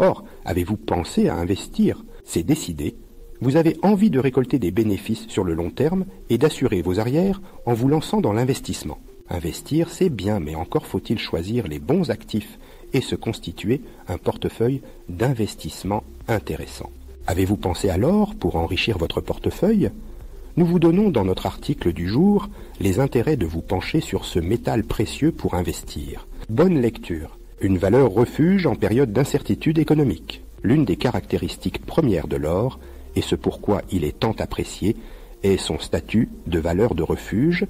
Or, avez-vous pensé à investir? C'est décidé. Vous avez envie de récolter des bénéfices sur le long terme et d'assurer vos arrières en vous lançant dans l'investissement. Investir, c'est bien, mais encore faut-il choisir les bons actifs et se constituer un portefeuille d'investissement intéressant. Avez-vous pensé à l'or pour enrichir votre portefeuille? Nous vous donnons dans notre article du jour les intérêts de vous pencher sur ce métal précieux pour investir. Bonne lecture. Une valeur refuge en période d'incertitude économique. L'une des caractéristiques premières de l'or, et ce pourquoi il est tant apprécié, est son statut de valeur de refuge,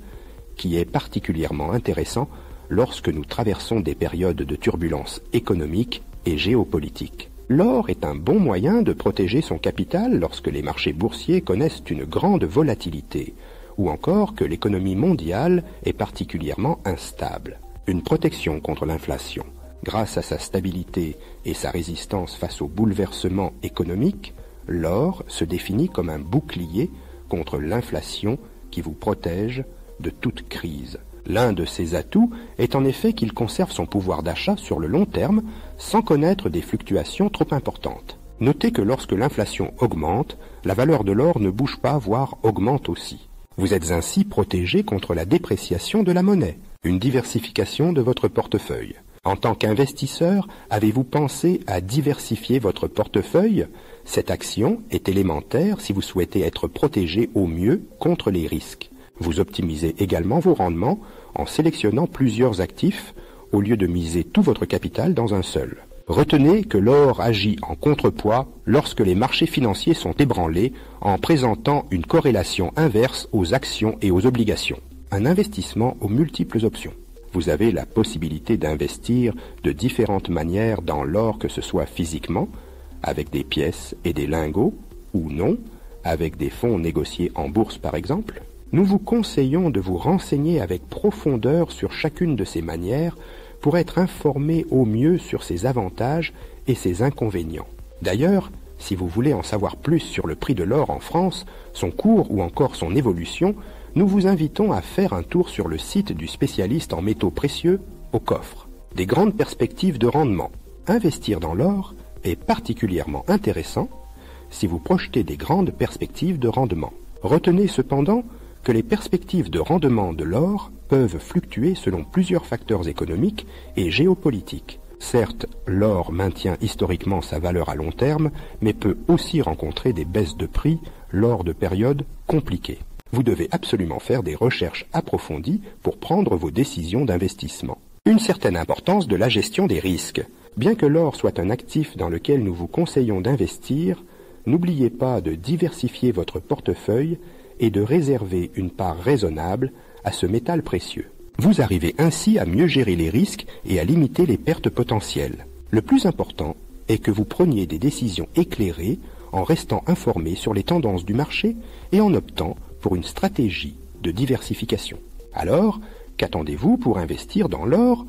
qui est particulièrement intéressant lorsque nous traversons des périodes de turbulence économique et géopolitique. L'or est un bon moyen de protéger son capital lorsque les marchés boursiers connaissent une grande volatilité, ou encore que l'économie mondiale est particulièrement instable. Une protection contre l'inflation. Grâce à sa stabilité et sa résistance face aux bouleversements économiques, l'or se définit comme un bouclier contre l'inflation qui vous protège de toute crise. L'un de ses atouts est en effet qu'il conserve son pouvoir d'achat sur le long terme sans connaître des fluctuations trop importantes. Notez que lorsque l'inflation augmente, la valeur de l'or ne bouge pas, voire augmente aussi. Vous êtes ainsi protégé contre la dépréciation de la monnaie, une diversification de votre portefeuille. En tant qu'investisseur, avez-vous pensé à diversifier votre portefeuille? Cette action est élémentaire si vous souhaitez être protégé au mieux contre les risques. Vous optimisez également vos rendements en sélectionnant plusieurs actifs au lieu de miser tout votre capital dans un seul. Retenez que l'or agit en contrepoids lorsque les marchés financiers sont ébranlés en présentant une corrélation inverse aux actions et aux obligations. Un investissement aux multiples options. Vous avez la possibilité d'investir de différentes manières dans l'or, que ce soit physiquement, avec des pièces et des lingots, ou non, avec des fonds négociés en bourse par exemple. Nous vous conseillons de vous renseigner avec profondeur sur chacune de ces manières pour être informé au mieux sur ses avantages et ses inconvénients. D'ailleurs, si vous voulez en savoir plus sur le prix de l'or en France, son cours ou encore son évolution, nous vous invitons à faire un tour sur le site du spécialiste en métaux précieux, au coffre. Des grandes perspectives de rendement. Investir dans l'or est particulièrement intéressant si vous projetez des grandes perspectives de rendement. Retenez cependant que les perspectives de rendement de l'or peuvent fluctuer selon plusieurs facteurs économiques et géopolitiques. Certes, l'or maintient historiquement sa valeur à long terme, mais peut aussi rencontrer des baisses de prix lors de périodes compliquées. Vous devez absolument faire des recherches approfondies pour prendre vos décisions d'investissement. Une certaine importance de la gestion des risques. Bien que l'or soit un actif dans lequel nous vous conseillons d'investir, n'oubliez pas de diversifier votre portefeuille et de réserver une part raisonnable à ce métal précieux. Vous arrivez ainsi à mieux gérer les risques et à limiter les pertes potentielles. Le plus important est que vous preniez des décisions éclairées en restant informé sur les tendances du marché et en optant pour une stratégie de diversification. Alors, qu'attendez-vous pour investir dans l'or